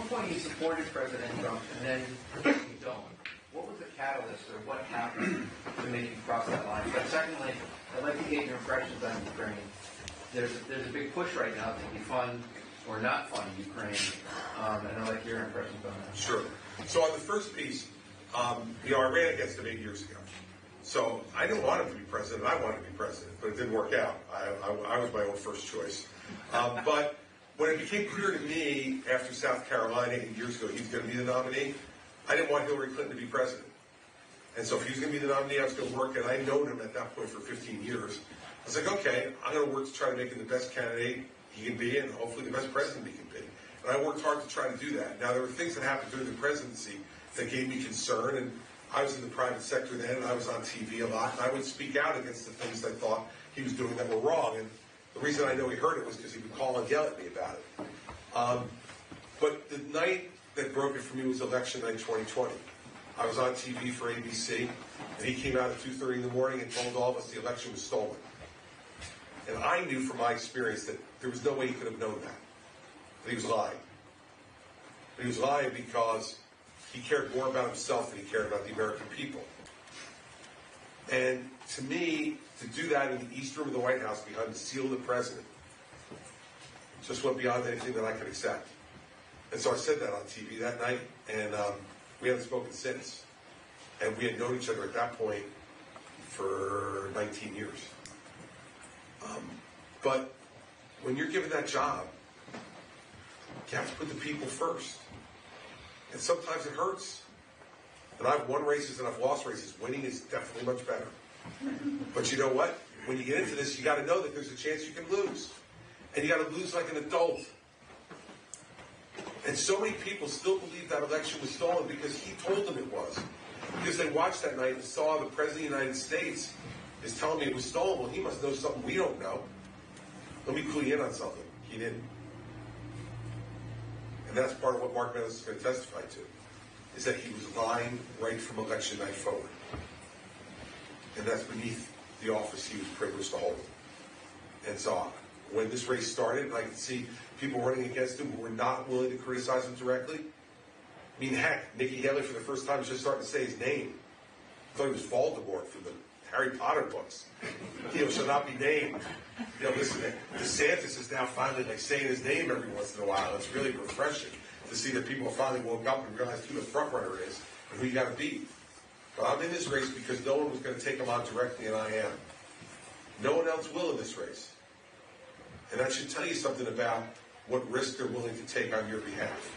point you supported President Trump, and then you don't. What was the catalyst, or what happened to make you cross that line? But secondly, I'd like to get your impressions on Ukraine. There's a big push right now to defund or not fund Ukraine, and I'd like your impressions on that. Sure. So on the first piece, I ran against him 8 years ago. So I didn't want him to be president. I wanted to be president, but it didn't work out. I was my own first choice. But when it became clear to me after South Carolina 8 years ago he was going to be the nominee, I didn't want Hillary Clinton to be president. And so if he was going to be the nominee, I was going to work, and I known him at that point for 15 years. I was like, okay, I'm going to work to try to make him the best candidate he can be, and hopefully the best president he can be. And I worked hard to try to do that. Now, there were things that happened during the presidency that gave me concern, and I was in the private sector then, and I was on TV a lot, and I would speak out against the things I thought he was doing that were wrong. And the reason I know he heard it was because he would call and yell at me about it. But the night that broke it for me was election night 2020. I was on TV for ABC, and he came out at 2:30 in the morning and told all of us the election was stolen. And I knew from my experience that there was no way he could have known that he was lying. But he was lying because he cared more about himself than he cared about the American people. And to me, to do that in the East Room of the White House behind the seal of the president just went beyond anything that I could accept. And so I said that on TV that night, and we haven't spoken since. And we had known each other at that point for 19 years. But when you're given that job, you have to put the people first. And sometimes it hurts. And I've won races and I've lost races. Winning is definitely much better. But you know what? When you get into this, you got to know that there's a chance you can lose. And you got to lose like an adult. And so many people still believe that election was stolen because he told them it was. Because they watched that night and saw the President of the United States is telling me it was stolen. Well, he must know something we don't know. Let me clue you in on something. He didn't. And that's part of what Mark Meadows is going to testify to, is that he was lying right from election night forward. And that's beneath the office he was privileged to hold. And so when this race started, I could see people running against him who were not willing to criticize him directly. I mean, heck, Nikki Haley for the first time was just starting to say his name. I thought he was Voldemort from the Harry Potter books. Shall not be named. Listen, DeSantis is now finally saying his name every once in a while. It's really refreshing to see that people finally woke up and realized who the front runner is and who you got to beat. But I'm in this race because no one was going to take him on directly, and I am. No one else will in this race. And that should tell you something about what risk they're willing to take on your behalf.